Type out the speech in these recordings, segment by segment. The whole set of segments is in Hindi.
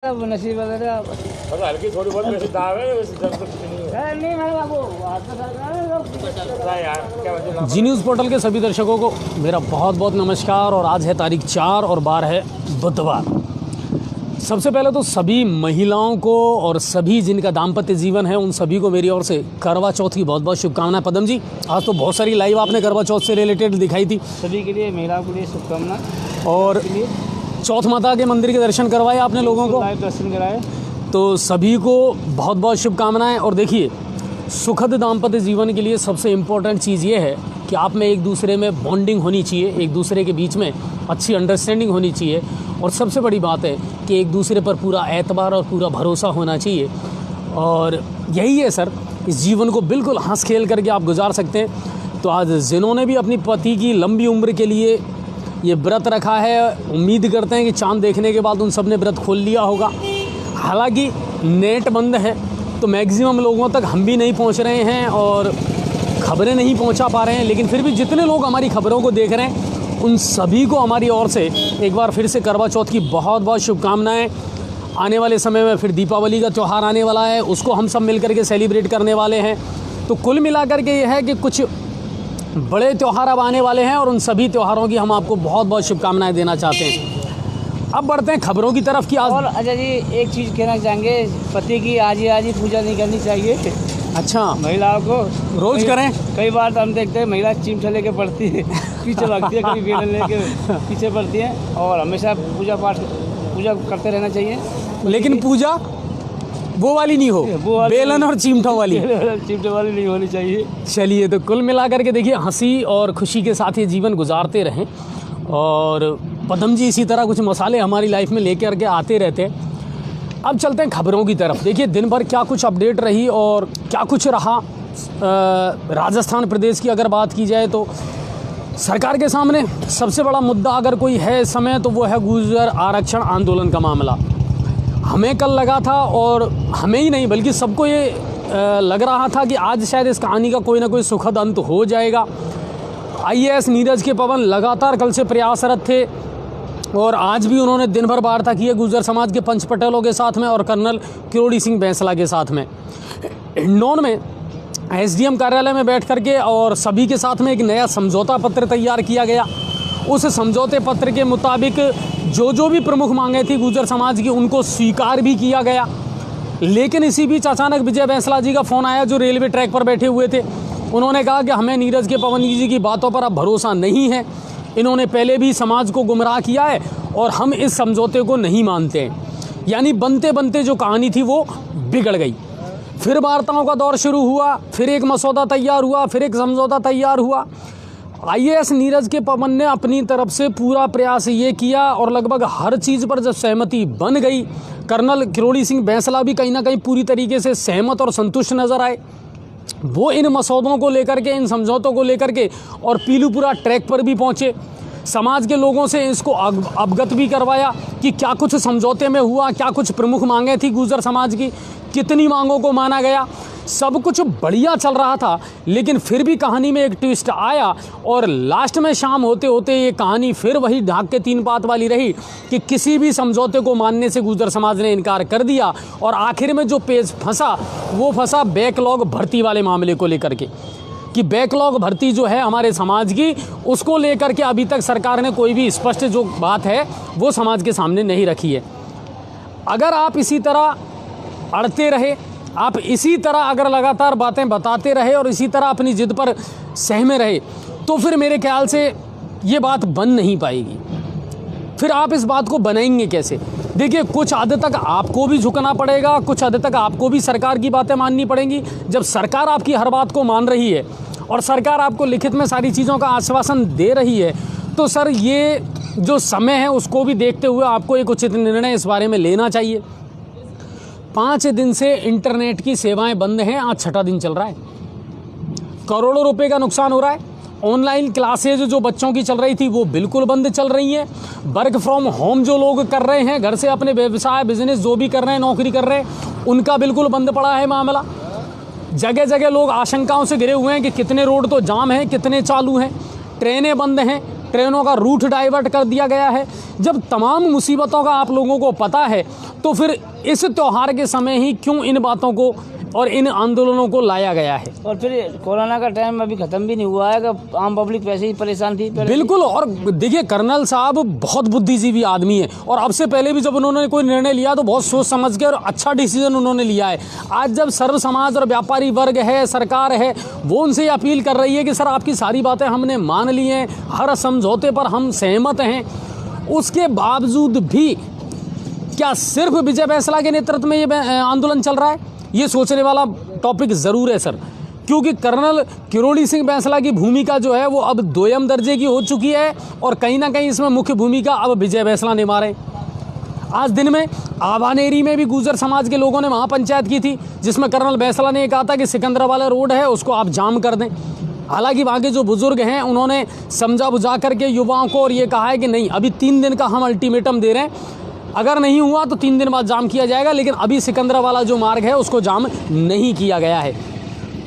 अब नसीब वगैरह हल्की थोड़ी बहुत वैसे दाव है, वैसे जब कुछ नहीं है। नहीं मेरे बाबू हाथ में यार क्या वजह जी न्यूज़ पोर्टल के सभी दर्शकों को मेरा बहुत बहुत नमस्कार। और आज है तारीख 4 और बार है बुधवार। सबसे पहले तो सभी महिलाओं को और सभी जिनका दाम्पत्य जीवन है उन सभी को मेरी ओर से करवा चौथ की बहुत बहुत शुभकामनाएं। पदम जी, आज तो बहुत सारी लाइव आपने करवा चौथ से रिलेटेड दिखाई थी। सभी के लिए, महिलाओं के लिए शुभकामना। और चौथ माता के मंदिर के दर्शन करवाए आपने लोगों को, लाइव दर्शन कराए, तो सभी को बहुत बहुत शुभकामनाएं। और देखिए, सुखद दाम्पत्य जीवन के लिए सबसे इम्पोर्टेंट चीज़ ये है कि आप में एक दूसरे में बॉन्डिंग होनी चाहिए, एक दूसरे के बीच में अच्छी अंडरस्टैंडिंग होनी चाहिए। और सबसे बड़ी बात है कि एक दूसरे पर पूरा एतबार और पूरा भरोसा होना चाहिए। और यही है सर, इस जीवन को बिल्कुल हंस खेल करके आप गुजार सकते हैं। तो आज जिन्होंने भी अपनी पति की लंबी उम्र के लिए ये व्रत रखा है, उम्मीद करते हैं कि चांद देखने के बाद उन सब ने व्रत खोल लिया होगा। हालांकि नेट बंद है तो मैक्सिमम लोगों तक हम भी नहीं पहुंच रहे हैं और खबरें नहीं पहुंचा पा रहे हैं, लेकिन फिर भी जितने लोग हमारी खबरों को देख रहे हैं उन सभी को हमारी ओर से एक बार फिर से करवा चौथ की बहुत बहुत शुभकामनाएं। आने वाले समय में फिर दीपावली का त्यौहार आने वाला है, उसको हम सब मिलकर के सेलिब्रेट करने वाले हैं। तो कुल मिलाकर के ये है कि कुछ बड़े त्यौहार अब आने वाले हैं और उन सभी त्योहारों की हम आपको बहुत बहुत शुभकामनाएं देना चाहते हैं। अब बढ़ते हैं खबरों की तरफ की। आज और अजय जी एक चीज़ कहना चाहेंगे, पति की आज ही पूजा नहीं करनी चाहिए। अच्छा, महिलाओं को रोज करें। कई बार तो हम देखते हैं महिला चिमटा लेके पढ़ती है, पीछे भागती है, कभी बेलन लेके पीछे पढ़ती है। और हमेशा पूजा करते रहना चाहिए। लेकिन पूजा वो वाली नहीं हो, बेलन और चिमटों वाली चिमटे वाली नहीं होनी चाहिए। चलिए, तो कुल मिलाकर के देखिए, हंसी और खुशी के साथ ये जीवन गुजारते रहें। और पदम जी इसी तरह कुछ मसाले हमारी लाइफ में लेकर के आते रहते हैं। अब चलते हैं खबरों की तरफ। देखिए, दिन भर क्या कुछ अपडेट रही और क्या कुछ रहा। राजस्थान प्रदेश की अगर बात की जाए तो सरकार के सामने सबसे बड़ा मुद्दा अगर कोई है इस समय तो वो है गुर्जर आरक्षण आंदोलन का मामला। हमें कल लगा था, और हमें ही नहीं बल्कि सबको ये लग रहा था कि आज शायद इस कहानी का कोई ना कोई सुखद अंत हो जाएगा। IAS नीरज के पवन लगातार कल से प्रयासरत थे और आज भी उन्होंने दिन भर वार्ता की है गुर्जर समाज के पंच पटेलों के साथ में और कर्नल किरोड़ी सिंह बैंसला के साथ में। हिंडौन में SDM कार्यालय में बैठ करके और सभी के साथ में एक नया समझौता पत्र तैयार किया गया। उस समझौते पत्र के मुताबिक जो भी प्रमुख मांगे थी गुर्जर समाज की उनको स्वीकार भी किया गया। लेकिन इसी बीच अचानक विजय बैंसला जी का फ़ोन आया, जो रेलवे ट्रैक पर बैठे हुए थे। उन्होंने कहा कि हमें नीरज के पवन जी की बातों पर अब भरोसा नहीं है, इन्होंने पहले भी समाज को गुमराह किया है और हम इस समझौते को नहीं मानते हैं। यानी बनते बनते जो कहानी थी वो बिगड़ गई। फिर वार्ताओं का दौर शुरू हुआ, फिर एक मसौदा तैयार हुआ, फिर एक समझौता तैयार हुआ। IAS नीरज के पवन ने अपनी तरफ से पूरा प्रयास ये किया और लगभग हर चीज़ पर जब सहमति बन गई, कर्नल किरोड़ी सिंह बैंसला भी कहीं ना कहीं पूरी तरीके से सहमत और संतुष्ट नजर आए। वो इन मसौदों को लेकर के, इन समझौतों को लेकर के और पीलूपुरा ट्रैक पर भी पहुंचे। समाज के लोगों से इसको अवगत भी करवाया कि क्या कुछ समझौते में हुआ, क्या कुछ प्रमुख मांगें थी गुर्जर समाज की, कितनी मांगों को माना गया। सब कुछ बढ़िया चल रहा था, लेकिन फिर भी कहानी में एक ट्विस्ट आया और लास्ट में शाम होते होते ये कहानी फिर वही ढाक के तीन पात वाली रही कि किसी भी समझौते को मानने से गुर्जर समाज ने इनकार कर दिया। और आखिर में जो पेज फंसा वो फंसा बैकलॉग भर्ती वाले मामले को लेकर के, कि बैकलॉग भर्ती जो है हमारे समाज की, उसको लेकर के अभी तक सरकार ने कोई भी स्पष्ट जो बात है वो समाज के सामने नहीं रखी है। अगर आप इसी तरह अड़ते रहे, आप इसी तरह अगर लगातार बातें बताते रहे और इसी तरह अपनी जिद पर सहमे रहे, तो फिर मेरे ख्याल से ये बात बन नहीं पाएगी। फिर आप इस बात को बनाएंगे कैसे? देखिए, कुछ हद तक आपको भी झुकना पड़ेगा, कुछ हद तक आपको भी सरकार की बातें माननी पड़ेंगी। जब सरकार आपकी हर बात को मान रही है और सरकार आपको लिखित में सारी चीज़ों का आश्वासन दे रही है, तो सर ये जो समय है उसको भी देखते हुए आपको एक उचित निर्णय इस बारे में लेना चाहिए। 5 दिन से इंटरनेट की सेवाएं बंद हैं, आज 6ठा दिन चल रहा है। करोड़ों रुपए का नुकसान हो रहा है। ऑनलाइन क्लासेज जो बच्चों की चल रही थी वो बिल्कुल बंद चल रही हैं। वर्क फ्रॉम होम जो लोग कर रहे हैं, घर से अपने व्यवसाय बिजनेस जो भी कर रहे हैं, नौकरी कर रहे हैं, उनका बिल्कुल बंद पड़ा है मामला। जगह जगह लोग आशंकाओं से घिरे हुए हैं कि कितने रोड तो जाम हैं, कितने चालू हैं, ट्रेनें बंद हैं, ट्रेनों का रूट डाइवर्ट कर दिया गया है। जब तमाम मुसीबतों का आप लोगों को पता है तो फिर इस त्यौहार के समय ही क्यों इन बातों को और इन आंदोलनों को लाया गया है? और फिर कोरोना का टाइम अभी खत्म भी नहीं हुआ है कि आम पब्लिक वैसे ही परेशान थी पहले। बिल्कुल। और देखिए कर्नल साहब बहुत बुद्धिजीवी आदमी है और अब से पहले भी जब उन्होंने कोई निर्णय लिया तो बहुत सोच समझ के और अच्छा डिसीजन उन्होंने लिया है। आज जब सर्व समाज और व्यापारी वर्ग है, सरकार है, वो उनसे अपील कर रही है कि सर आपकी सारी बातें हमने मान ली हैं, हर समझौते पर हम सहमत हैं, उसके बावजूद भी क्या सिर्फ विजय बैंसला के नेतृत्व में ये आंदोलन चल रहा है? ये सोचने वाला टॉपिक ज़रूर है सर, क्योंकि कर्नल किरोड़ी सिंह बैंसला की भूमिका जो है वो अब दोयम दर्जे की हो चुकी है और कहीं ना कहीं इसमें मुख्य भूमिका अब विजय बैंसला निभा रहे हैं। आज दिन में आवानेरी में भी गुर्जर समाज के लोगों ने महापंचायत की थी, जिसमें कर्नल बैंसला ने कहा था कि सिकंदराबाद रोड है उसको आप जाम कर दें। हालांकि वहाँ के जो बुजुर्ग हैं उन्होंने समझा बुझा करके युवाओं को और ये कहा है कि नहीं, अभी 3 दिन का हम अल्टीमेटम दे रहे हैं, अगर नहीं हुआ तो 3 दिन बाद जाम किया जाएगा, लेकिन अभी सिकंदराबाद जो मार्ग है उसको जाम नहीं किया गया है।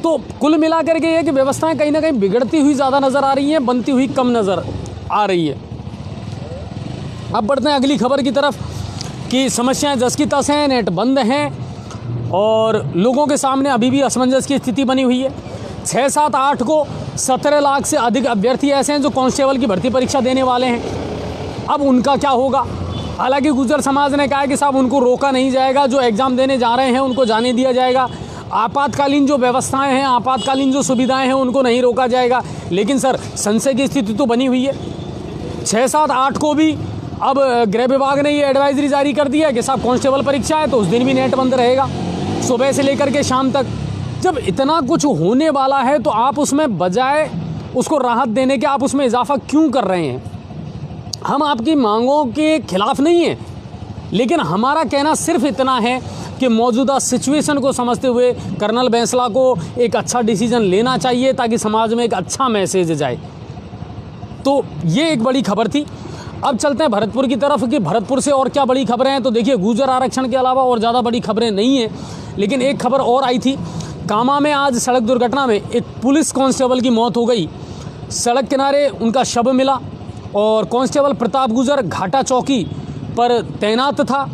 तो कुल मिलाकर के ये कि व्यवस्थाएं कहीं ना कहीं बिगड़ती हुई ज़्यादा नज़र आ रही हैं, बनती हुई कम नज़र आ रही है। अब बढ़ते हैं अगली खबर की तरफ कि समस्याएं जस की तस हैं, नेट बंद हैं और लोगों के सामने अभी भी असमंजस की स्थिति बनी हुई है। 6, 7, 8 को 17 लाख से अधिक अभ्यर्थी ऐसे हैं जो कांस्टेबल की भर्ती परीक्षा देने वाले हैं। अब उनका क्या होगा? हालांकि गुर्जर समाज ने कहा है कि साहब उनको रोका नहीं जाएगा, जो एग्ज़ाम देने जा रहे हैं उनको जाने दिया जाएगा। आपातकालीन जो व्यवस्थाएं हैं, आपातकालीन जो सुविधाएं हैं उनको नहीं रोका जाएगा। लेकिन सर संशय की स्थिति तो बनी हुई है। 6, 7, 8 को भी अब गृह विभाग ने ये एडवाइजरी जारी कर दिया है कि साहब कांस्टेबल परीक्षा है तो उस दिन भी नेट बंद रहेगा, सुबह से लेकर के शाम तक। जब इतना कुछ होने वाला है तो आप उसमें बजाय उसको राहत देने के आप उसमें इजाफा क्यों कर रहे हैं? हम आपकी मांगों के खिलाफ नहीं हैं, लेकिन हमारा कहना सिर्फ इतना है कि मौजूदा सिचुएशन को समझते हुए कर्नल बैंसला को एक अच्छा डिसीजन लेना चाहिए ताकि समाज में एक अच्छा मैसेज जाए। तो ये एक बड़ी खबर थी। अब चलते हैं भरतपुर की तरफ कि भरतपुर से और क्या बड़ी खबरें हैं। तो देखिए गुर्जर आरक्षण के अलावा और ज़्यादा बड़ी खबरें नहीं हैं, लेकिन एक खबर और आई थी। कामा में आज सड़क दुर्घटना में एक पुलिस कांस्टेबल की मौत हो गई। सड़क किनारे उनका शव मिला और कांस्टेबल प्रताप गुर्जर घाटा चौकी पर तैनात था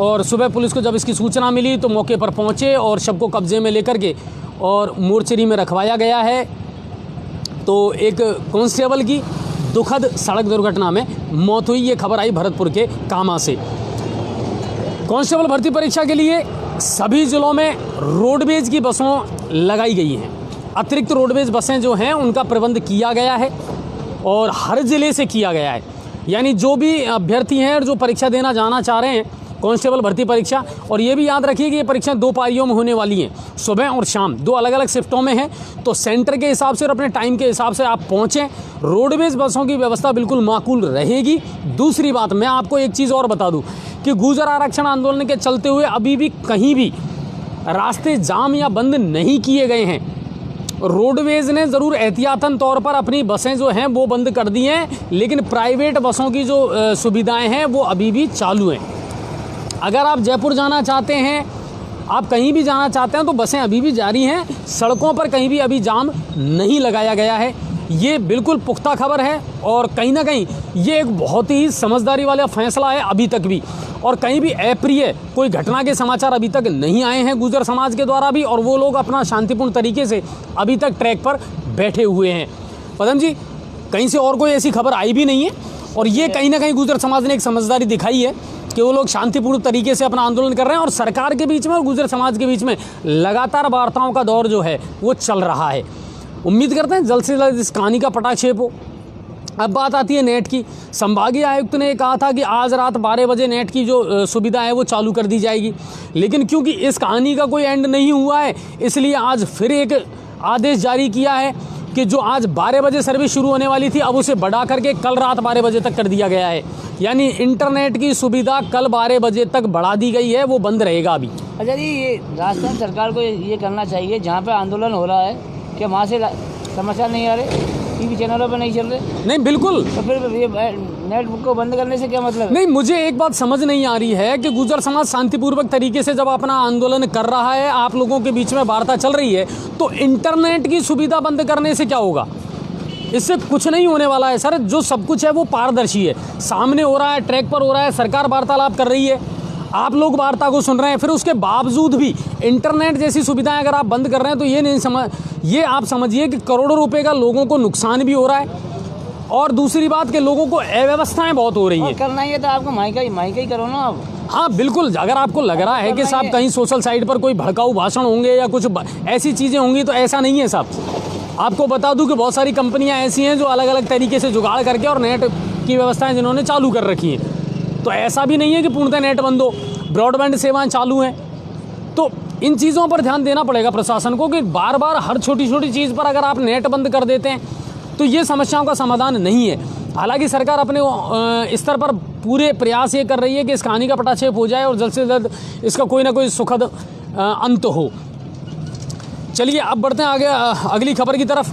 और सुबह पुलिस को जब इसकी सूचना मिली तो मौके पर पहुंचे और शव को कब्जे में लेकर के और मोर्चरी में रखवाया गया है। तो एक कांस्टेबल की दुखद सड़क दुर्घटना में मौत हुई। ये खबर आई भरतपुर के कामा से। कांस्टेबल भर्ती परीक्षा के लिए सभी जिलों में रोडवेज की बसों लगाई गई हैं। अतिरिक्त रोडवेज बसें जो हैं उनका प्रबंध किया गया है और हर ज़िले से किया गया है। यानी जो भी अभ्यर्थी हैं और जो परीक्षा देना जाना चाह रहे हैं कांस्टेबल भर्ती परीक्षा, और ये भी याद रखिए कि ये परीक्षा 2 पारियों में होने वाली हैं, सुबह और शाम, 2 अलग अलग शिफ्टों में है। तो सेंटर के हिसाब से और अपने टाइम के हिसाब से आप पहुँचें। रोडवेज बसों की व्यवस्था बिल्कुल माकूल रहेगी। दूसरी बात, मैं आपको एक चीज़ और बता दूँ कि गुर्जर आरक्षण आंदोलन के चलते हुए अभी भी कहीं भी रास्ते जाम या बंद नहीं किए गए हैं। रोडवेज ने ज़रूर एहतियातन तौर पर अपनी बसें जो हैं वो बंद कर दी हैं, लेकिन प्राइवेट बसों की जो सुविधाएं हैं वो अभी भी चालू हैं। अगर आप जयपुर जाना चाहते हैं, आप कहीं भी जाना चाहते हैं तो बसें अभी भी जारी हैं। सड़कों पर कहीं भी अभी जाम नहीं लगाया गया है। ये बिल्कुल पुख्ता खबर है और कहीं ना कहीं ये एक बहुत ही समझदारी वाला फैसला है अभी तक भी। और कहीं भी अप्रिय कोई घटना के समाचार अभी तक नहीं आए हैं गुर्जर समाज के द्वारा भी, और वो लोग अपना शांतिपूर्ण तरीके से अभी तक ट्रैक पर बैठे हुए हैं। पदम जी, कहीं से और कोई ऐसी खबर आई भी नहीं है और ये कहीं ना कहीं गुर्जर समाज ने एक समझदारी दिखाई है कि वो लोग शांतिपूर्ण तरीके से अपना आंदोलन कर रहे हैं और सरकार के बीच में और गुर्जर समाज के बीच में लगातार वार्ताओं का दौर जो है वो चल रहा है। उम्मीद करते हैं जल्द से जल्द इस कहानी का पटाक्षेप हो। अब बात आती है नेट की। संभागीय आयुक्त ने कहा था कि आज रात 12 बजे नेट की जो सुविधा है वो चालू कर दी जाएगी, लेकिन क्योंकि इस कहानी का कोई एंड नहीं हुआ है इसलिए आज फिर एक आदेश जारी किया है कि जो आज 12 बजे सर्विस शुरू होने वाली थी अब उसे बढ़ा करके कल रात 12 बजे तक कर दिया गया है। यानी इंटरनेट की सुविधा कल 12 बजे तक बढ़ा दी गई है, वो बंद रहेगा अभी। अच्छा जी, ये राजस्थान सरकार को ये करना चाहिए, जहाँ पे आंदोलन हो रहा है कि वहाँ से समाचार नहीं आ रहे, टीवी चैनलों पे नहीं चल रहे। नहीं, बिल्कुल। तो फिर ये नेट को बंद करने से क्या मतलब है? नहीं, मुझे एक बात समझ नहीं आ रही है कि गुर्जर समाज शांतिपूर्वक तरीके से जब अपना आंदोलन कर रहा है, आप लोगों के बीच में वार्ता चल रही है, तो इंटरनेट की सुविधा बंद करने से क्या होगा? इससे कुछ नहीं होने वाला है सर। जो सब कुछ है वो पारदर्शी है, सामने हो रहा है, ट्रैक पर हो रहा है, सरकार वार्तालाप कर रही है। आप लोग वार्ता को सुन रहे हैं, फिर उसके बावजूद भी इंटरनेट जैसी सुविधाएं अगर आप बंद कर रहे हैं तो ये आप समझिए कि करोड़ों रुपए का लोगों को नुकसान भी हो रहा है, और दूसरी बात कि लोगों को अव्यवस्थाएं बहुत हो रही हैं। करना ही है तो आपको माइका ही करो ना आप। हाँ बिल्कुल, अगर आपको लग रहा है कि साहब कहीं सोशल साइट पर कोई भड़काऊ भाषण होंगे या कुछ ऐसी चीज़ें होंगी, तो ऐसा नहीं है साहब। आपको बता दूं कि बहुत सारी कंपनियां ऐसी हैं जो अलग अलग तरीके से जुगाड़ करके और नेट की व्यवस्थाएं जिन्होंने चालू कर रखी हैं। तो ऐसा भी नहीं है कि पूर्णतः नेट बंद हो, ब्रॉडबैंड सेवाएं चालू हैं। तो इन चीज़ों पर ध्यान देना पड़ेगा प्रशासन को कि बार बार हर छोटी छोटी चीज़ पर अगर आप नेट बंद कर देते हैं तो ये समस्याओं का समाधान नहीं है। हालांकि सरकार अपने स्तर पर पूरे प्रयास ये कर रही है कि इस कहानी का पटाक्षेप हो जाए और जल्द से जल्द इसका कोई ना कोई सुखद अंत हो। चलिए अब बढ़ते हैं आगे अगली खबर की तरफ,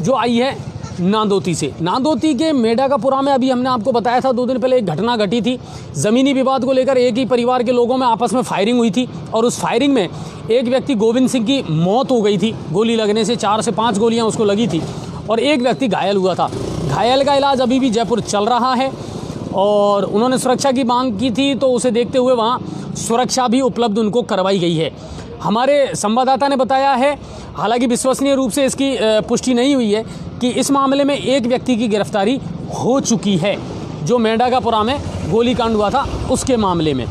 जो आई है नांदोती से। नांदोती के मेढाकापुरा में अभी हमने आपको बताया था 2 दिन पहले एक घटना घटी थी। ज़मीनी विवाद को लेकर एक ही परिवार के लोगों में आपस में फायरिंग हुई थी, और उस फायरिंग में एक व्यक्ति गोविंद सिंह की मौत हो गई थी। गोली लगने से 4 से 5 गोलियां उसको लगी थी, और एक व्यक्ति घायल हुआ था। घायल का इलाज अभी भी जयपुर चल रहा है, और उन्होंने सुरक्षा की मांग की थी, तो उसे देखते हुए वहाँ सुरक्षा भी उपलब्ध उनको करवाई गई है। हमारे संवाददाता ने बताया है, हालांकि विश्वसनीय रूप से इसकी पुष्टि नहीं हुई है, कि इस मामले में एक व्यक्ति की गिरफ्तारी हो चुकी है, जो मेढाकापुरा में गोलीकांड हुआ था उसके मामले में।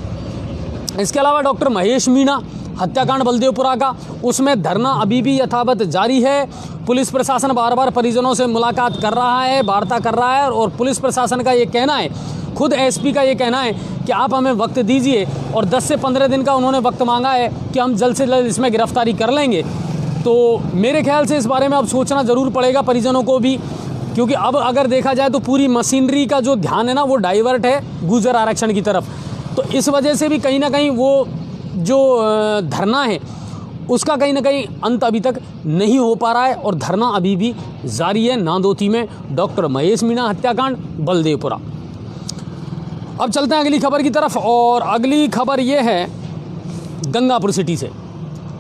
इसके अलावा डॉक्टर महेश मीणा हत्याकांड बलदेवपुरा का, उसमें धरना अभी भी यथावत जारी है। पुलिस प्रशासन बार बार परिजनों से मुलाकात कर रहा है, वार्ता कर रहा है, और पुलिस प्रशासन का ये कहना है, खुद एसपी का ये कहना है कि आप हमें वक्त दीजिए, और 10 से 15 दिन का उन्होंने वक्त मांगा है कि हम जल्द से जल्द इसमें गिरफ्तारी कर लेंगे। तो मेरे ख्याल से इस बारे में अब सोचना ज़रूर पड़ेगा परिजनों को भी, क्योंकि अब अगर देखा जाए तो पूरी मशीनरी का जो ध्यान है ना वो डाइवर्ट है गुर्जर आरक्षण की तरफ। तो इस वजह से भी कहीं ना कहीं वो जो धरना है उसका कहीं ना कहीं अंत अभी तक नहीं हो पा रहा है, और धरना अभी भी जारी है नांदोती में डॉक्टर महेश मीणा हत्याकांड बलदेवपुरा। अब चलते हैं अगली खबर की तरफ, और अगली खबर ये है गंगापुर सिटी से।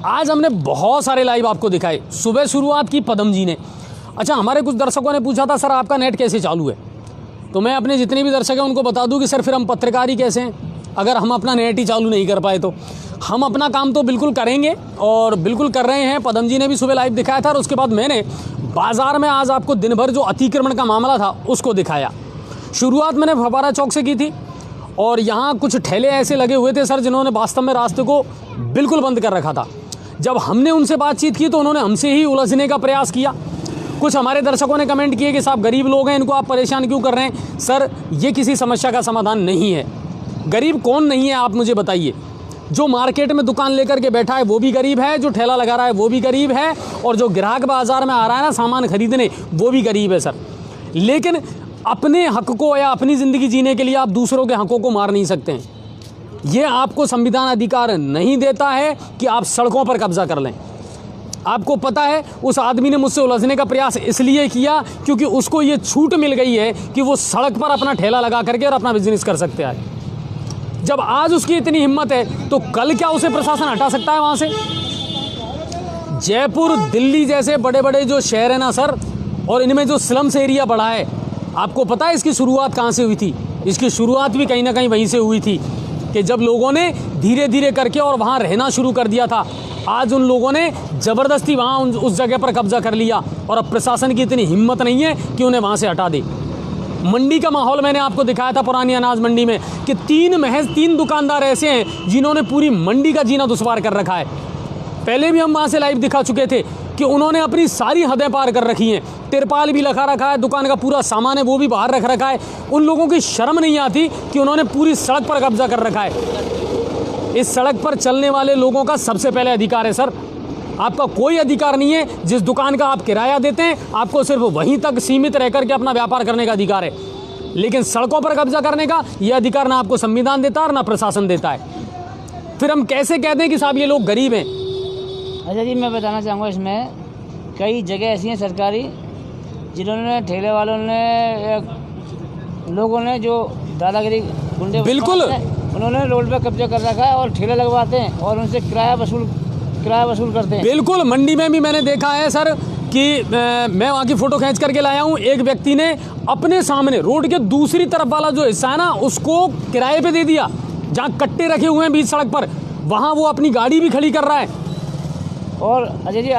आज हमने बहुत सारे लाइव आपको दिखाए। सुबह शुरुआत की पदम जी ने। अच्छा, हमारे कुछ दर्शकों ने पूछा था सर आपका नेट कैसे चालू है, तो मैं अपने जितने भी दर्शक हैं उनको बता दूं कि सर फिर हम पत्रकारी कैसे हैं अगर हम अपना नेट ही चालू नहीं कर पाए। तो हम अपना काम तो बिल्कुल करेंगे और बिल्कुल कर रहे हैं। पदम जी ने भी सुबह लाइव दिखाया था, और उसके बाद मैंने बाज़ार में आज आपको दिन भर जो अतिक्रमण का मामला था उसको दिखाया। शुरुआत मैंने फव्वारा चौक से की थी, और यहाँ कुछ ठेले ऐसे लगे हुए थे सर जिन्होंने वास्तव में रास्ते को बिल्कुल बंद कर रखा था। जब हमने उनसे बातचीत की तो उन्होंने हमसे ही उलझने का प्रयास किया। कुछ हमारे दर्शकों ने कमेंट किए कि साहब गरीब लोग हैं, इनको आप परेशान क्यों कर रहे हैं। सर ये किसी समस्या का समाधान नहीं है। गरीब कौन नहीं है आप मुझे बताइए। जो मार्केट में दुकान लेकर के बैठा है वो भी गरीब है, जो ठेला लगा रहा है वो भी गरीब है, और जो ग्राहक बाजार में आ रहा है ना सामान खरीदने वो भी गरीब है सर। लेकिन अपने हक को या अपनी ज़िंदगी जीने के लिए आप दूसरों के हकों को मार नहीं सकते हैं। ये आपको संविधान अधिकार नहीं देता है कि आप सड़कों पर कब्जा कर लें। आपको पता है उस आदमी ने मुझसे उलझने का प्रयास इसलिए किया क्योंकि उसको ये छूट मिल गई है कि वो सड़क पर अपना ठेला लगा करके और अपना बिजनेस कर सकते हैं। जब आज उसकी इतनी हिम्मत है तो कल क्या उसे प्रशासन हटा सकता है वहाँ से। जयपुर, दिल्ली जैसे बड़े बड़े जो शहर है ना सर, और इनमें जो स्लम्स एरिया बढ़ा है, आपको पता है इसकी शुरुआत कहाँ से हुई थी। इसकी शुरुआत भी कहीं ना कहीं वहीं से हुई थी कि जब लोगों ने धीरे धीरे करके और वहाँ रहना शुरू कर दिया था। आज उन लोगों ने ज़बरदस्ती वहाँ उस जगह पर कब्जा कर लिया, और अब प्रशासन की इतनी हिम्मत नहीं है कि उन्हें वहाँ से हटा दे। मंडी का माहौल मैंने आपको दिखाया था पुरानी अनाज मंडी में कि महज तीन दुकानदार ऐसे हैं जिन्होंने पूरी मंडी का जीना दुश्वार कर रखा है। पहले भी हम वहाँ से लाइव दिखा चुके थे कि उन्होंने अपनी सारी हदें पार कर रखी हैं। तिरपाल भी लगा रखा है, दुकान का पूरा सामान है वो भी बाहर रख रखा है। उन लोगों की शर्म नहीं आती कि उन्होंने पूरी सड़क पर कब्जा कर रखा है। इस सड़क पर चलने वाले लोगों का सबसे पहले अधिकार है सर। आपका कोई अधिकार नहीं है। जिस दुकान का आप किराया देते हैं आपको सिर्फ वहीं तक सीमित रह करके अपना व्यापार करने का अधिकार है, लेकिन सड़कों पर कब्जा करने का यह अधिकार ना आपको संविधान देता है और ना प्रशासन देता है। फिर हम कैसे कह दें कि साहब ये लोग गरीब हैं। अच्छा जी, मैं बताना चाहूँगा इसमें कई जगह ऐसी हैं सरकारी जिन्होंने ठेले वालों ने, लोगों ने जो दादागिरी गुंडे बिल्कुल उन्होंने रोड पर कब्जा कर रखा है और ठेले लगवाते हैं और उनसे किराया वसूल करते हैं। बिल्कुल, मंडी में भी मैंने देखा है सर कि मैं वहाँ की फ़ोटो खींच करके लाया हूँ। एक व्यक्ति ने अपने सामने रोड के दूसरी तरफ वाला जो हिस्सा है ना उसको किराए पे दे दिया जहाँ कट्टे रखे हुए हैं बीच सड़क पर, वहाँ वो अपनी गाड़ी भी खड़ी कर रहा है और अजय जी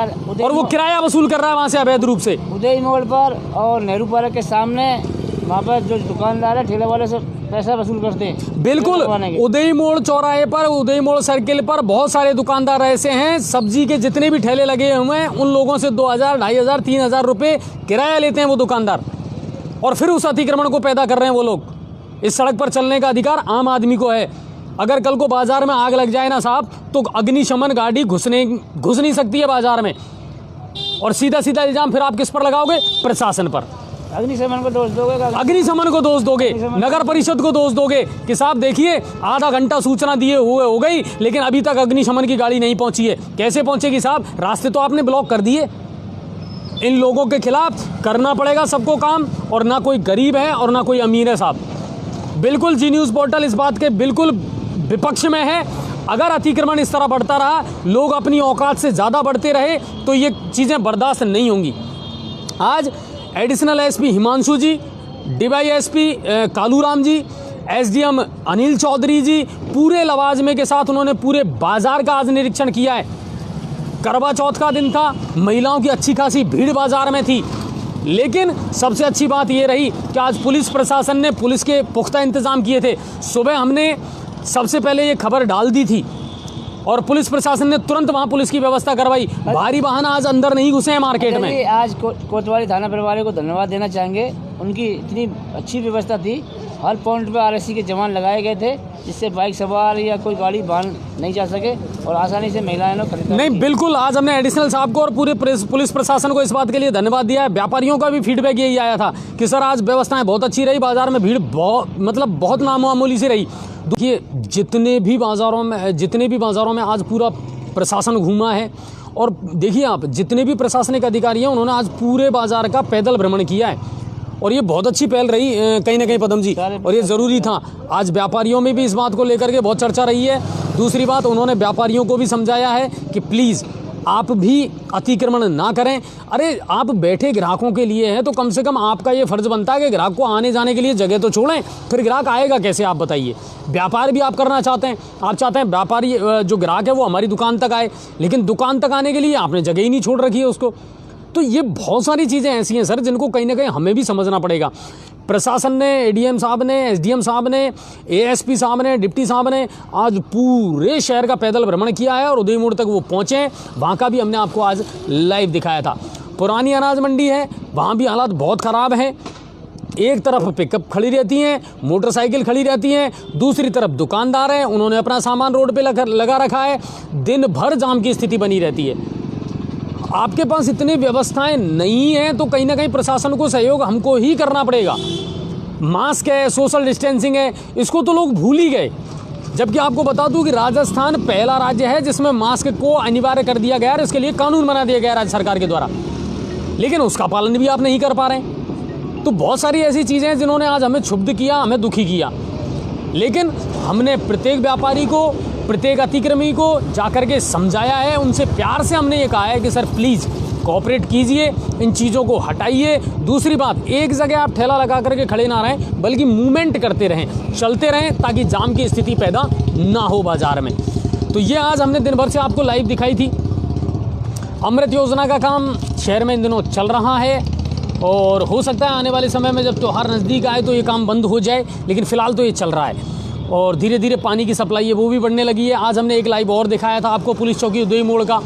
और वो किराया वसूल कर रहा है वहाँ से अवैध रूप से। उदय मोड़ पर और नेहरू पार्क के सामने वहाँ पर जो दुकानदार है ठेले वाले से पैसा वसूल करते हैं। बिल्कुल, उदय मोड़ चौराहे पर, उदय मोड़ सर्किल पर बहुत सारे दुकानदार ऐसे हैं, सब्जी के जितने भी ठेले लगे हुए हैं उन लोगों से 2000, 2500, 3000 रुपये किराया लेते हैं वो दुकानदार, और फिर उस अतिक्रमण को पैदा कर रहे हैं वो लोग। इस सड़क पर चलने का अधिकार आम आदमी को है। अगर कल को बाजार में आग लग जाए ना साहब, तो अग्निशमन गाड़ी घुस नहीं सकती है बाजार में। और सीधा सीधा इल्जाम फिर आप किस पर लगाओगे? प्रशासन पर। अग्निशमन को दोष दोगे? अग्निशमन को दोष दोगे, नगर परिषद को दोष दोगे कि साहब देखिए आधा घंटा सूचना दिए हुए हो गई लेकिन अभी तक अग्निशमन की गाड़ी नहीं पहुंची है। कैसे पहुंचेगी साहब? रास्ते तो आपने ब्लॉक कर दिए। इन लोगों के खिलाफ करना पड़ेगा सबको काम, और ना कोई गरीब है और ना कोई अमीर है साहब। बिल्कुल जी न्यूज़ पोर्टल इस बात के बिल्कुल विपक्ष में है। अगर अतिक्रमण इस तरह बढ़ता रहा, लोग अपनी औकात से ज़्यादा बढ़ते रहे, तो ये चीज़ें बर्दाश्त नहीं होंगी। आज एडिशनल एसपी हिमांशु जी, डीवाईएसपी कालूराम जी, एसडीएम अनिल चौधरी जी पूरे लवाजमे के साथ उन्होंने पूरे बाजार का आज निरीक्षण किया है। करवा चौथ का दिन था, महिलाओं की अच्छी खासी भीड़ बाजार में थी, लेकिन सबसे अच्छी बात ये रही कि आज पुलिस प्रशासन ने पुलिस के पुख्ता इंतजाम किए थे। सुबह हमने सबसे पहले ये खबर डाल दी थी और पुलिस प्रशासन ने तुरंत वहाँ पुलिस की व्यवस्था करवाई। भारी वाहन आज अंदर नहीं घुसे हैं मार्केट में। आज कोतवाली थाना प्रभारी को धन्यवाद देना चाहेंगे, उनकी इतनी अच्छी व्यवस्था थी। हर पॉइंट पे आरएससी के जवान लगाए गए थे, जिससे बाइक सवार या कोई गाड़ी बाहर नहीं जा सके और आसानी से महिलाएं लोग खरीदारी। नहीं, बिल्कुल, आज हमने एडिशनल साहब को और पूरे पुलिस प्रशासन को इस बात के लिए धन्यवाद दिया है। व्यापारियों का भी फीडबैक यही आया था कि सर आज व्यवस्थाएं बहुत अच्छी रही, बाजार में भीड़ बहुत नामामूली सी रही। देखिए जितने भी बाज़ारों में आज पूरा प्रशासन घूमा है, और देखिए आप जितने भी प्रशासनिक अधिकारी हैं उन्होंने आज पूरे बाजार का पैदल भ्रमण किया है, और ये बहुत अच्छी पहल रही कहीं ना कहीं पदम जी, और ये ज़रूरी था। आज व्यापारियों में भी इस बात को लेकर के बहुत चर्चा रही है। दूसरी बात, उन्होंने व्यापारियों को भी समझाया है कि प्लीज़ आप भी अतिक्रमण ना करें। अरे आप बैठे ग्राहकों के लिए हैं तो कम से कम आपका ये फ़र्ज़ बनता है कि ग्राहक को आने जाने के लिए जगह तो छोड़ें, फिर ग्राहक आएगा कैसे आप बताइए। व्यापार भी आप करना चाहते हैं, आप चाहते हैं व्यापारी जो ग्राहक है वो हमारी दुकान तक आए, लेकिन दुकान तक आने के लिए आपने जगह ही नहीं छोड़ रखी है उसको। तो ये बहुत सारी चीज़ें ऐसी हैं सर जिनको कहीं ना कहीं हमें भी समझना पड़ेगा। प्रशासन ने, एडीएम साहब ने, एसडीएम साहब ने, एएसपी साहब ने, डिप्टी साहब ने आज पूरे शहर का पैदल भ्रमण किया है और उदय मोड़ तक वो पहुँचे हैं। वहाँ का भी हमने आपको आज लाइव दिखाया था। पुरानी अनाज मंडी है, वहाँ भी हालात बहुत ख़राब हैं। एक तरफ पिकअप खड़ी रहती हैं, मोटरसाइकिल खड़ी रहती हैं, दूसरी तरफ दुकानदार हैं, उन्होंने अपना सामान रोड पे लगा रखा है। दिन भर जाम की स्थिति बनी रहती है। आपके पास इतनी व्यवस्थाएं नहीं हैं तो कहीं ना कहीं प्रशासन को सहयोग हमको ही करना पड़ेगा। मास्क है, सोशल डिस्टेंसिंग है, इसको तो लोग भूल ही गए। जबकि आपको बता दूं कि राजस्थान पहला राज्य है जिसमें मास्क को अनिवार्य कर दिया गया है, इसके लिए कानून बना दिया गया राज्य सरकार के द्वारा, लेकिन उसका पालन भी आप नहीं कर पा रहे हैं। तो बहुत सारी ऐसी चीज़ें हैं जिन्होंने आज हमें क्षुब्ध किया, हमें दुखी किया, लेकिन हमने प्रत्येक व्यापारी को, प्रत्येक अतिक्रमी को जाकर के समझाया है। उनसे प्यार से हमने ये कहा है कि सर प्लीज़ कोऑपरेट कीजिए, इन चीज़ों को हटाइए। दूसरी बात, एक जगह आप ठेला लगा करके खड़े ना रहें, बल्कि मूवमेंट करते रहें, चलते रहें, ताकि जाम की स्थिति पैदा ना हो बाज़ार में। तो ये आज हमने दिन भर से आपको लाइव दिखाई थी। अमृत योजना का काम शहर में इन दिनों चल रहा है और हो सकता है आने वाले समय में जब त्योहार नज़दीक आए तो ये काम बंद हो जाए, लेकिन फ़िलहाल तो ये चल रहा है और धीरे धीरे पानी की सप्लाई है वो भी बढ़ने लगी है। आज हमने एक लाइव और दिखाया था आपको पुलिस चौकी उदय मोड़ का,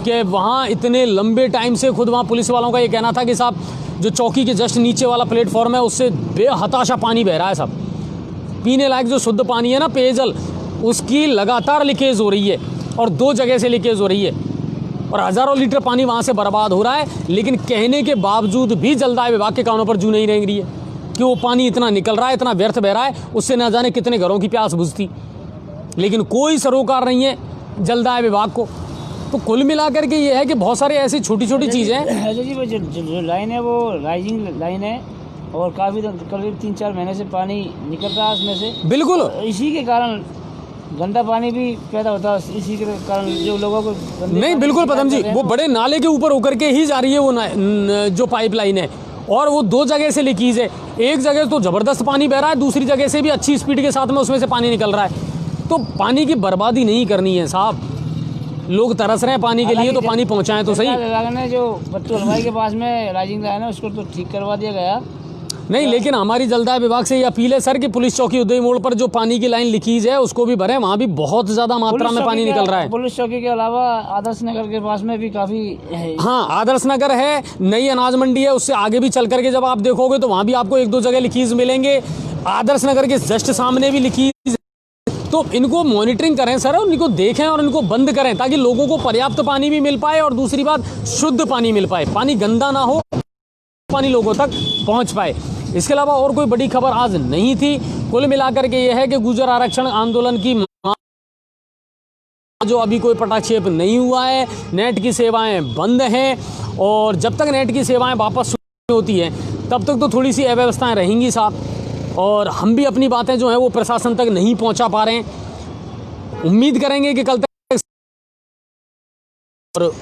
कि वहाँ इतने लंबे टाइम से खुद वहाँ पुलिस वालों का ये कहना था कि साहब जो चौकी के जस्ट नीचे वाला प्लेटफॉर्म है उससे बेहताशा पानी बह रहा है, सब पीने लायक जो शुद्ध पानी है ना, पेयजल, उसकी लगातार लीकेज हो रही है और 2 जगह से लीकेज हो रही है और हज़ारों लीटर पानी वहाँ से बर्बाद हो रहा है। लेकिन कहने के बावजूद भी जलदाय विभाग के कानों पर जू नहीं रह रही है कि वो पानी इतना निकल रहा है, इतना व्यर्थ बह रहा है, उससे न जाने कितने घरों की प्यास बुझती, लेकिन कोई सरोकार नहीं है जलदाय विभाग को। तो कुल मिलाकर के ये है कि बहुत सारी ऐसी छोटी छोटी चीज़ें हैं। अजय जी, जो लाइन है वो राइजिंग लाइन है और काफ़ी करीब 3-4 महीने से पानी निकल रहा है उसमें से। बिल्कुल, इसी के कारण गंदा पानी भी पैदा होता है, इसी के कारण जो लोगों को नहीं, बिल्कुल पदम जी, वो बड़े नाले के ऊपर होकर के ही जा रही है वो जो पाइपलाइन है, और वो 2 जगह से लीकेज है। एक जगह तो ज़बरदस्त पानी बह रहा है, दूसरी जगह से भी अच्छी स्पीड के साथ में उसमें से पानी निकल रहा है। तो पानी की बर्बादी नहीं करनी है साहब। लोग तरस रहे हैं पानी के लिए, तो पानी पहुंचाएं तो सही। विभाग ने जो बट्टू हलवाई के पास में राइजिंग है ना, उसको तो ठीक करवा दिया गया। नहीं, लेकिन हमारी जलदाय विभाग से ये अपील है सर कि पुलिस चौकी उदय मोड़ पर जो पानी की लाइन लीकेज है उसको भी भरें, वहाँ भी बहुत ज़्यादा मात्रा में पानी निकल रहा है। पुलिस चौकी के अलावा आदर्श नगर के पास में भी काफ़ी है। हाँ, आदर्श नगर है, नई अनाज मंडी है, उससे आगे भी चल करके जब आप देखोगे तो वहाँ भी आपको 1-2 जगह लीकेज मिलेंगे। आदर्श नगर के जस्ट सामने भी लीकेज। तो इनको मॉनिटरिंग करें सर, और इनको देखें और इनको बंद करें ताकि लोगों को पर्याप्त पानी भी मिल पाए और दूसरी बात शुद्ध पानी मिल पाए, पानी गंदा ना हो, पानी लोगों तक पहुंच पाए। इसके अलावा और कोई बड़ी खबर आज नहीं थी। कुल मिलाकर के यह है कि गुर्जर आरक्षण आंदोलन की जो अभी कोई पटाक्षेप नहीं हुआ है, नेट की सेवाएं बंद हैं और जब तक नेट की सेवाएं वापस शुरू होती हैं तब तक तो थोड़ी सी अव्यवस्थाएं रहेंगी साहब, और हम भी अपनी बातें जो हैं वो प्रशासन तक नहीं पहुंचा पा रहे हैं। उम्मीद करेंगे कि कल तक और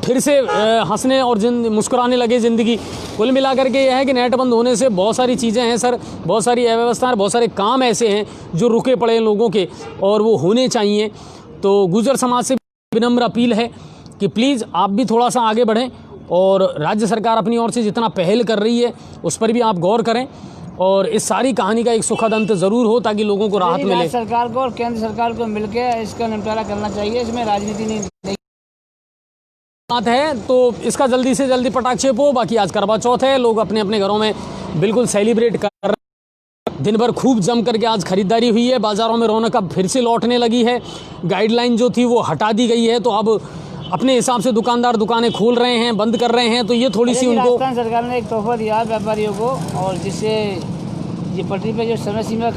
फिर से हंसने और मुस्कुराने लगे ज़िंदगी। कुल मिलाकर के यह है कि नेट बंद होने से बहुत सारी चीज़ें हैं सर, बहुत सारी अव्यवस्थाएं, बहुत सारे काम ऐसे हैं जो रुके पड़े हैं लोगों के और वो होने चाहिए। तो गुर्जर समाज से विनम्र अपील है कि प्लीज़ आप भी थोड़ा सा आगे बढ़ें और राज्य सरकार अपनी ओर से जितना पहल कर रही है उस पर भी आप गौर करें और इस सारी कहानी का एक सुखद अंत ज़रूर हो ताकि लोगों को राहत मिले। राज्य सरकार को और केंद्र सरकार को मिलकर इसका निपटारा करना चाहिए, इसमें राजनीति नहीं बात है। तो इसका जल्दी से जल्दी पटाक्षेप हो। बाकी आज करवा चौथ है, लोग अपने अपने घरों में बिल्कुल सेलिब्रेट कर रहे हैं। दिन भर खूब जम करके आज खरीदारी हुई है, बाज़ारों में रौनक अब फिर से लौटने लगी है। गाइडलाइन जो थी वो हटा दी गई है, तो अब अपने हिसाब से दुकानदार दुकानें खोल रहे हैं, बंद कर रहे हैं। तो ये थोड़ी सी उनको राजस्थान सरकार ने एक तोहफा दिया है व्यापारियों को, और जिससे ये पटरी पे जो समय सीमा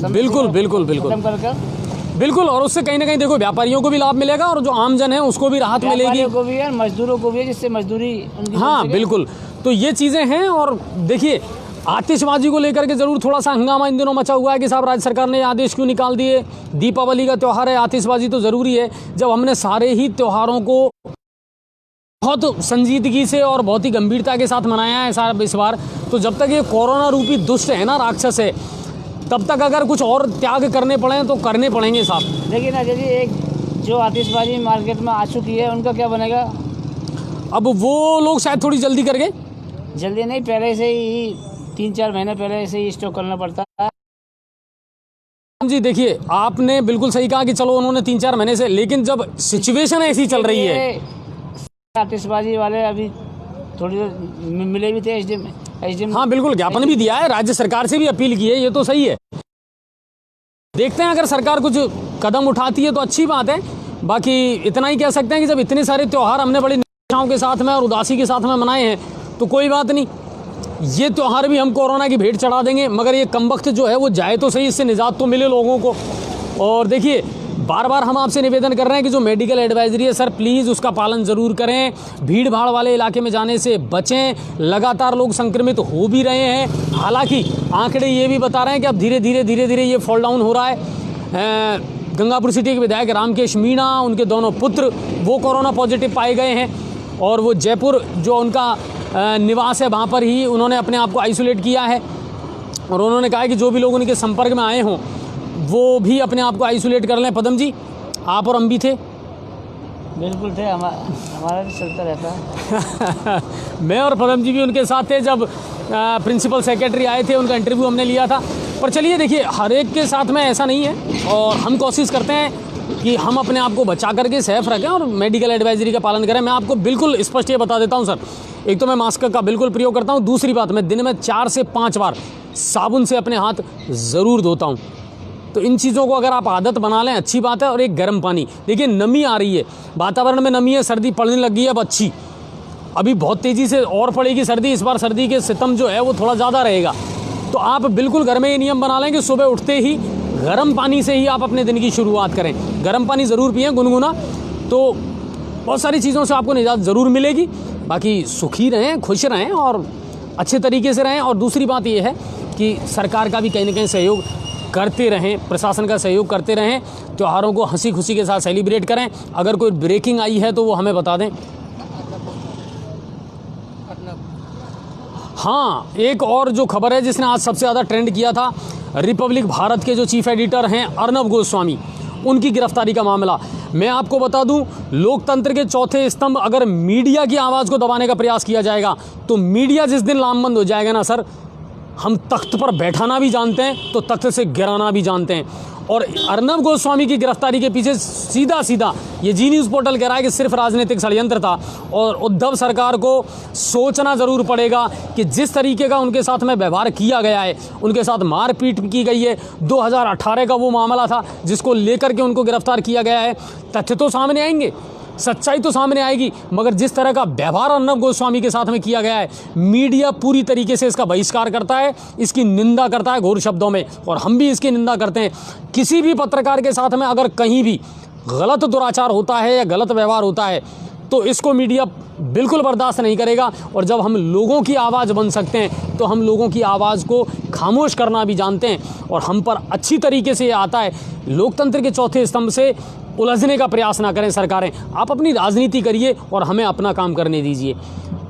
बिल्कुल बिल्कुल बिल्कुल खत्म कर बिल्कुल, और उससे कहीं ना कहीं देखो व्यापारियों को भी लाभ मिलेगा और जो आमजन है उसको भी राहत मिलेगी, व्यापारियों को भी है, मजदूरों को भी है, जिससे मजदूरी उनकी हाँ बिल्कुल। तो ये चीज़ें हैं। और देखिए आतिशबाजी को लेकर के ज़रूर थोड़ा सा हंगामा इन दिनों मचा हुआ है कि साहब राज्य सरकार ने आदेश क्यों निकाल दिए। दीपावली का त्यौहार है, आतिशबाजी तो ज़रूरी है। जब हमने सारे ही त्योहारों को बहुत संजीदगी से और बहुत ही गंभीरता के साथ मनाया है साहब इस बार, तो जब तक ये कोरोना रूपी दुष्ट है ना, राक्षस है, तब तक अगर कुछ और त्याग करने पड़े तो करने पड़ेंगे साहब। लेकिन अजय जी, एक जो आतिशबाजी मार्केट में आ चुकी है उनका क्या बनेगा? अब वो लोग शायद थोड़ी जल्दी कर गए, जल्दी नहीं, पहले से ही 3-4 महीने पहले से ही स्टॉक करना पड़ता है जी। देखिए आपने बिल्कुल सही कहा कि चलो उन्होंने 3-4 महीने से, लेकिन जब सिचुएशन ऐसी चल रही है, आतिशबाजी वाले अभी थोड़ी मिले भी थे एसडीएम। हाँ बिल्कुल, ज्ञापन भी दिया है, राज्य सरकार से भी अपील की है, ये तो सही है। देखते हैं अगर सरकार कुछ कदम उठाती है तो अच्छी बात है। बाकी इतना ही कह सकते हैं कि जब इतने सारे त्यौहार हमने बड़ी निष्ठाओं के साथ में और उदासी के साथ में मनाए हैं तो कोई बात नहीं, ये त्यौहार भी हम कोरोना की भेंट चढ़ा देंगे, मगर ये कमबख्त जो है वो जाए तो सही, इससे निजात तो मिले लोगों को। और देखिए बार बार हम आपसे निवेदन कर रहे हैं कि जो मेडिकल एडवाइजरी है सर, प्लीज़ उसका पालन ज़रूर करें। भीड़ भाड़ वाले इलाके में जाने से बचें। लगातार लोग संक्रमित हो भी रहे हैं, हालांकि आंकड़े ये भी बता रहे हैं कि अब धीरे धीरे ये फॉल डाउन हो रहा है। गंगापुर सिटी के विधायक रामकेश मीणा, उनके दोनों पुत्र वो कोरोना पॉजिटिव पाए गए हैं और वो जयपुर जो उनका निवास है वहाँ पर ही उन्होंने अपने आप को आइसोलेट किया है और उन्होंने कहा कि जो भी लोग उनके संपर्क में आए हों वो भी अपने आप को आइसोलेट कर लें। पदम जी, आप और हम भी थे? बिल्कुल थे, हमारा भी चलता रहता है मैं और पदम जी भी उनके साथ थे जब प्रिंसिपल सेक्रेटरी आए थे, उनका इंटरव्यू हमने लिया था। पर चलिए देखिए, हर एक के साथ में ऐसा नहीं है और हम कोशिश करते हैं कि हम अपने आप को बचा करके सेफ रखें और मेडिकल एडवाइजरी का पालन करें। मैं आपको बिल्कुल स्पष्ट ये बता देता हूँ सर, एक तो मैं मास्क का बिल्कुल प्रयोग करता हूँ, दूसरी बात मैं दिन में 4 से 5 बार साबुन से अपने हाथ ज़रूर धोता हूँ। तो इन चीज़ों को अगर आप आदत बना लें अच्छी बात है। और एक गर्म पानी, देखिए नमी आ रही है, वातावरण में नमी है, सर्दी पड़ने लगी है अब अच्छी, अभी बहुत तेज़ी से और पड़ेगी सर्दी। इस बार सर्दी के सितम जो है वो थोड़ा ज़्यादा रहेगा। तो आप बिल्कुल घर में ये नियम बना लें कि सुबह उठते ही गर्म पानी से ही आप अपने दिन की शुरुआत करें। गर्म पानी ज़रूर पिएं गुनगुना, तो बहुत सारी चीज़ों से आपको निजात ज़रूर मिलेगी। बाकी सुखी रहें, खुश रहें और अच्छे तरीके से रहें। और दूसरी बात ये है कि सरकार का भी कहीं ना कहीं सहयोग करते रहें, प्रशासन का सहयोग करते रहें, त्योहारों को हंसी खुशी के साथ सेलिब्रेट करें। अगर कोई ब्रेकिंग आई है तो वो हमें बता दें। हाँ, एक और जो खबर है जिसने आज सबसे ज़्यादा ट्रेंड किया था, रिपब्लिक भारत के जो चीफ एडिटर हैं अर्नब गोस्वामी, उनकी गिरफ्तारी का मामला। मैं आपको बता दूं, लोकतंत्र के चौथे स्तंभ अगर मीडिया की आवाज़ को दबाने का प्रयास किया जाएगा तो मीडिया जिस दिन लामबंद हो जाएगा ना सर, हम तख्त पर बैठाना भी जानते हैं तो तख्त से गिराना भी जानते हैं। और अर्नब गोस्वामी की गिरफ्तारी के पीछे सीधा सीधा ये जी न्यूज़ पोर्टल कह रहा है कि सिर्फ राजनीतिक षड्यंत्र था। और उद्धव सरकार को सोचना ज़रूर पड़ेगा कि जिस तरीके का उनके साथ में व्यवहार किया गया है, उनके साथ मारपीट की गई है, 2018 का वो मामला था जिसको लेकर के उनको गिरफ्तार किया गया है। तथ्य तो सामने आएंगे, सच्चाई तो सामने आएगी, मगर जिस तरह का व्यवहार अर्नब गोस्वामी के साथ में किया गया है, मीडिया पूरी तरीके से इसका बहिष्कार करता है, इसकी निंदा करता है घोर शब्दों में, और हम भी इसकी निंदा करते हैं। किसी भी पत्रकार के साथ में अगर कहीं भी गलत दुराचार होता है या गलत व्यवहार होता है तो इसको मीडिया बिल्कुल बर्दाश्त नहीं करेगा। और जब हम लोगों की आवाज़ बन सकते हैं तो हम लोगों की आवाज़ को खामोश करना भी जानते हैं। और हम पर अच्छी तरीके से ये आता है, लोकतंत्र के चौथे स्तंभ से उलझने का प्रयास ना करें सरकारें, आप अपनी राजनीति करिए और हमें अपना काम करने दीजिए।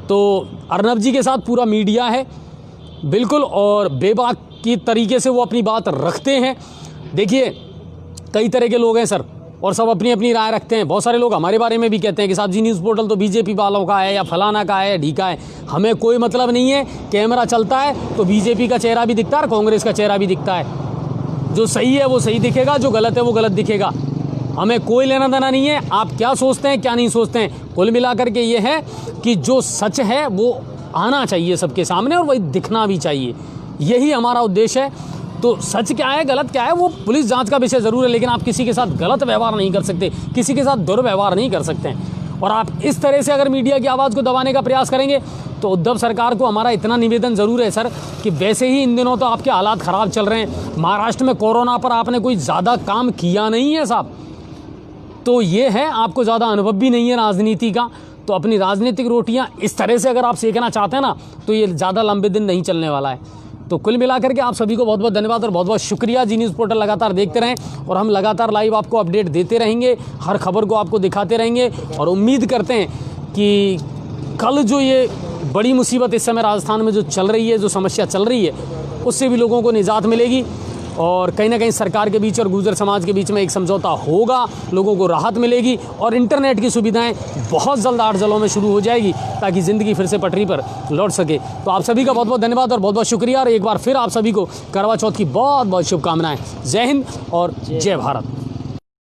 तो अर्नब जी के साथ पूरा मीडिया है बिल्कुल, और बेबाक की तरीके से वो अपनी बात रखते हैं। देखिए, कई तरह के लोग हैं सर, और सब अपनी अपनी राय रखते हैं। बहुत सारे लोग हमारे बारे में भी कहते हैं कि साहब जी न्यूज़ पोर्टल तो बीजेपी वालों का है, या फलाना का है, या ढीका है। हमें कोई मतलब नहीं है, कैमरा चलता है तो बीजेपी का चेहरा भी दिखता है और कांग्रेस का चेहरा भी दिखता है। जो सही है वो सही दिखेगा, जो गलत है वो गलत दिखेगा। हमें कोई लेना देना नहीं है आप क्या सोचते हैं क्या नहीं सोचते हैं। कुल मिलाकर के ये है कि जो सच है वो आना चाहिए सबके सामने, और वही दिखना भी चाहिए। यही हमारा उद्देश्य है। तो सच क्या है गलत क्या है वो पुलिस जांच का विषय ज़रूर है, लेकिन आप किसी के साथ गलत व्यवहार नहीं कर सकते, किसी के साथ दुर्व्यवहार नहीं कर सकते हैं। और आप इस तरह से अगर मीडिया की आवाज़ को दबाने का प्रयास करेंगे तो उद्धव सरकार को हमारा इतना निवेदन ज़रूर है सर कि वैसे ही इन दिनों तो आपके हालात ख़राब चल रहे हैं। महाराष्ट्र में कोरोना पर आपने कोई ज़्यादा काम किया नहीं है साहब, तो ये है, आपको ज़्यादा अनुभव भी नहीं है राजनीति का। तो अपनी राजनीतिक रोटियां इस तरह से अगर आप सेकना चाहते हैं ना तो ये ज़्यादा लंबे दिन नहीं चलने वाला है। तो कुल मिलाकर के आप सभी को बहुत बहुत धन्यवाद और बहुत बहुत शुक्रिया। जी न्यूज़ पोर्टल लगातार देखते रहें और हम लगातार लाइव आपको अपडेट देते रहेंगे, हर खबर को आपको दिखाते रहेंगे। और उम्मीद करते हैं कि कल जो ये बड़ी मुसीबत इस समय राजस्थान में जो चल रही है, जो समस्या चल रही है, उससे भी लोगों को निजात मिलेगी और कहीं ना कहीं सरकार के बीच और गुर्जर समाज के बीच में एक समझौता होगा, लोगों को राहत मिलेगी और इंटरनेट की सुविधाएं बहुत जल्द 8 जिलों में शुरू हो जाएगी ताकि ज़िंदगी फिर से पटरी पर लौट सके। तो आप सभी का बहुत बहुत धन्यवाद और बहुत बहुत शुक्रिया, और एक बार फिर आप सभी को करवा चौथ की बहुत बहुत शुभकामनाएं। जय हिंद और जय भारत।